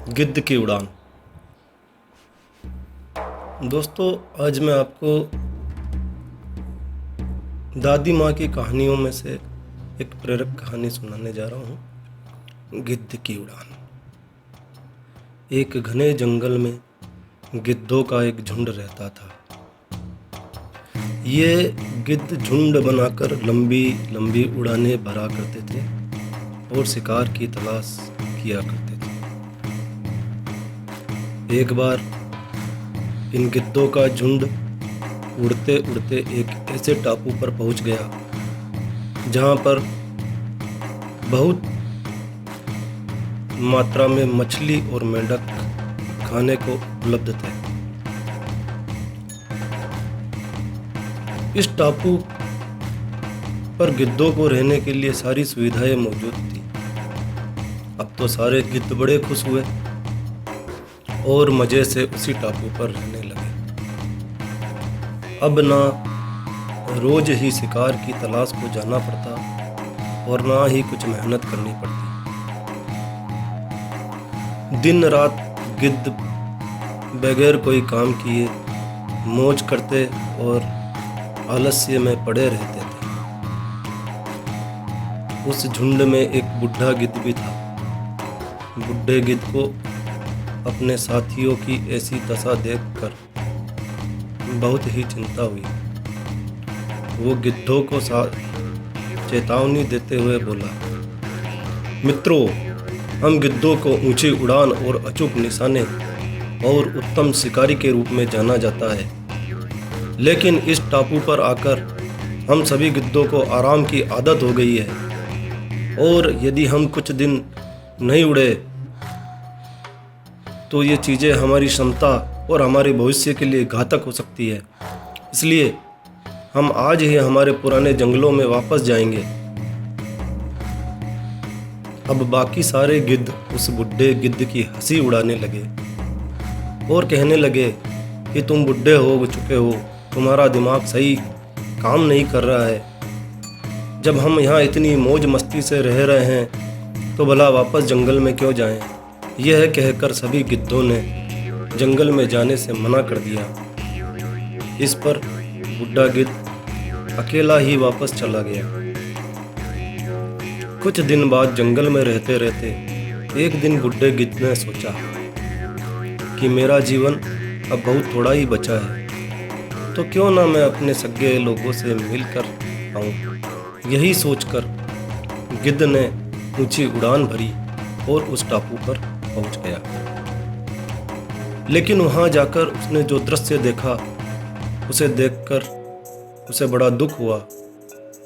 गिद्ध की उड़ान। दोस्तों, आज मैं आपको दादी माँ की कहानियों में से एक प्रेरक कहानी सुनाने जा रहा हूँ। गिद्ध की उड़ान। एक घने जंगल में गिद्धों का एक झुंड रहता था। ये गिद्ध झुंड बनाकर लंबी लंबी उड़ानें भरा करते थे और शिकार की तलाश किया करते थे। एक बार इन गिद्धों का झुंड उड़ते उड़ते एक ऐसे टापू पर पहुंच गया जहां पर बहुत मात्रा में मछली और मेंढक खाने को उपलब्ध थे। इस टापू पर गिद्धों को रहने के लिए सारी सुविधाएं मौजूद थी। अब तो सारे गिद्ध बड़े खुश हुए और मज़े से उसी टापू पर रहने लगे। अब ना रोज ही शिकार की तलाश को जाना पड़ता और ना ही कुछ मेहनत करनी पड़ती। दिन रात गिद्ध बगैर कोई काम किए मौज करते और आलस्य में पड़े रहते थे। उस झुंड में एक बूढ़ा गिद्ध भी था। बूढ़े गिद्ध को अपने साथियों की ऐसी दशा देखकर बहुत ही चिंता हुई। वो गिद्धों को चेतावनी देते हुए बोला, मित्रों, हम गिद्धों को ऊंची उड़ान और अचूक निशाने और उत्तम शिकारी के रूप में जाना जाता है, लेकिन इस टापू पर आकर हम सभी गिद्धों को आराम की आदत हो गई है और यदि हम कुछ दिन नहीं उड़े तो ये चीज़ें हमारी क्षमता और हमारे भविष्य के लिए घातक हो सकती है। इसलिए हम आज ही हमारे पुराने जंगलों में वापस जाएंगे। अब बाकी सारे गिद्ध उस बुढ़े गिद्ध की हंसी उड़ाने लगे और कहने लगे कि तुम बुढ़े हो चुके हो, तुम्हारा दिमाग सही काम नहीं कर रहा है। जब हम यहाँ इतनी मौज मस्ती से रह रहे हैं तो भला वापस जंगल में क्यों जाएं? यह कहकर सभी गिद्धों ने जंगल में जाने से मना कर दिया। इस पर बुढ़ा गिद्ध अकेला ही वापस चला गया। कुछ दिन बाद जंगल में रहते रहते एक दिन बुढ़े गिद्ध ने सोचा कि मेरा जीवन अब बहुत थोड़ा ही बचा है, तो क्यों ना मैं अपने सगे लोगों से मिलकर आऊं। यही सोचकर गिद्ध ने ऊंची उड़ान भरी और उस टापू पर पहुंच गया। लेकिन वहां जाकर उसने जो दृश्य देखा उसे देखकर उसे बड़ा दुख हुआ।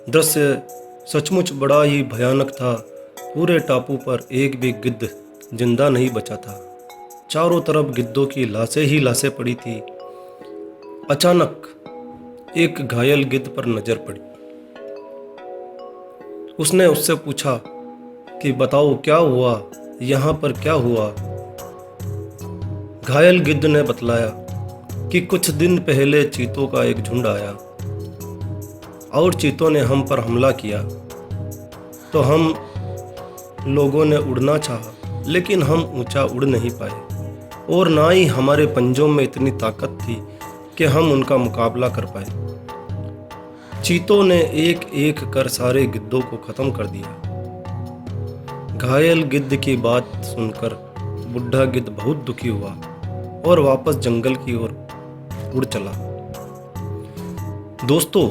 दृश्य सचमुच बड़ा ही भयानक था। पूरे टापू पर एक भी गिद्ध जिंदा नहीं बचा था। चारों तरफ गिद्धों की लाशें ही लाशें पड़ी थी। अचानक एक घायल गिद्ध पर नजर पड़ी। उसने उससे पूछा कि बताओ क्या हुआ, यहाँ पर क्या हुआ? घायल गिद्ध ने बतलाया कि कुछ दिन पहले चीतों का एक झुंड आया और चीतों ने हम पर हमला किया, तो हम लोगों ने उड़ना चाहा, लेकिन हम ऊंचा उड़ नहीं पाए और ना ही हमारे पंजों में इतनी ताकत थी कि हम उनका मुकाबला कर पाए। चीतों ने एक एक कर सारे गिद्धों को खत्म कर दिया। घायल गिद्ध की बात सुनकर बुढ़ा गिद्ध बहुत दुखी हुआ और वापस जंगल की ओर उड़ चला। दोस्तों,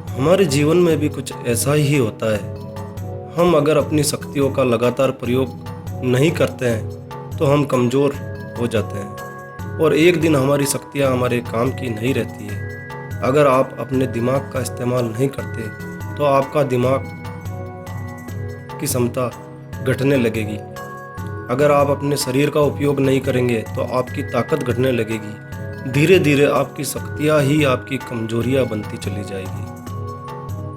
हमारे जीवन में भी कुछ ऐसा ही होता है। हम अगर अपनी शक्तियों का लगातार प्रयोग नहीं करते हैं तो हम कमज़ोर हो जाते हैं और एक दिन हमारी शक्तियाँ हमारे काम की नहीं रहती है। अगर आप अपने दिमाग का इस्तेमाल नहीं करते तो आपका दिमाग की क्षमता घटने लगेगी। अगर आप अपने शरीर का उपयोग नहीं करेंगे तो आपकी ताकत घटने लगेगी। धीरे धीरे आपकी शक्तियाँ ही आपकी कमजोरियाँ बनती चली जाएगी।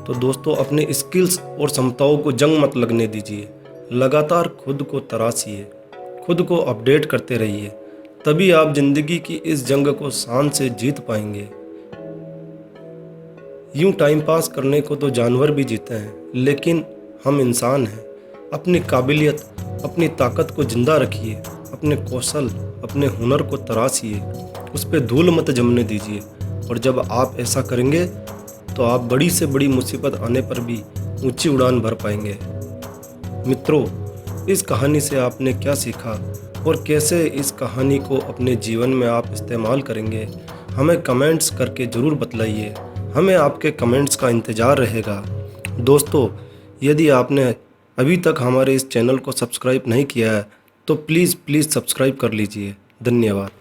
तो दोस्तों, अपने स्किल्स और क्षमताओं को जंग मत लगने दीजिए। लगातार खुद को तराशिए, खुद को अपडेट करते रहिए, तभी आप जिंदगी की इस जंग को शान से जीत पाएंगे। यूं टाइम पास करने को तो जानवर भी जीते हैं, लेकिन हम इंसान हैं। अपनी काबिलियत, अपनी ताकत को जिंदा रखिए, अपने कौशल, अपने हुनर को तराशिए, उस पर धूल मत जमने दीजिए। और जब आप ऐसा करेंगे तो आप बड़ी से बड़ी मुसीबत आने पर भी ऊंची उड़ान भर पाएंगे। मित्रों, इस कहानी से आपने क्या सीखा और कैसे इस कहानी को अपने जीवन में आप इस्तेमाल करेंगे, हमें कमेंट्स करके ज़रूर बतलाइए। हमें आपके कमेंट्स का इंतज़ार रहेगा। दोस्तों, यदि आपने अभी तक हमारे इस चैनल को सब्सक्राइब नहीं किया है तो प्लीज़ सब्सक्राइब कर लीजिए। धन्यवाद।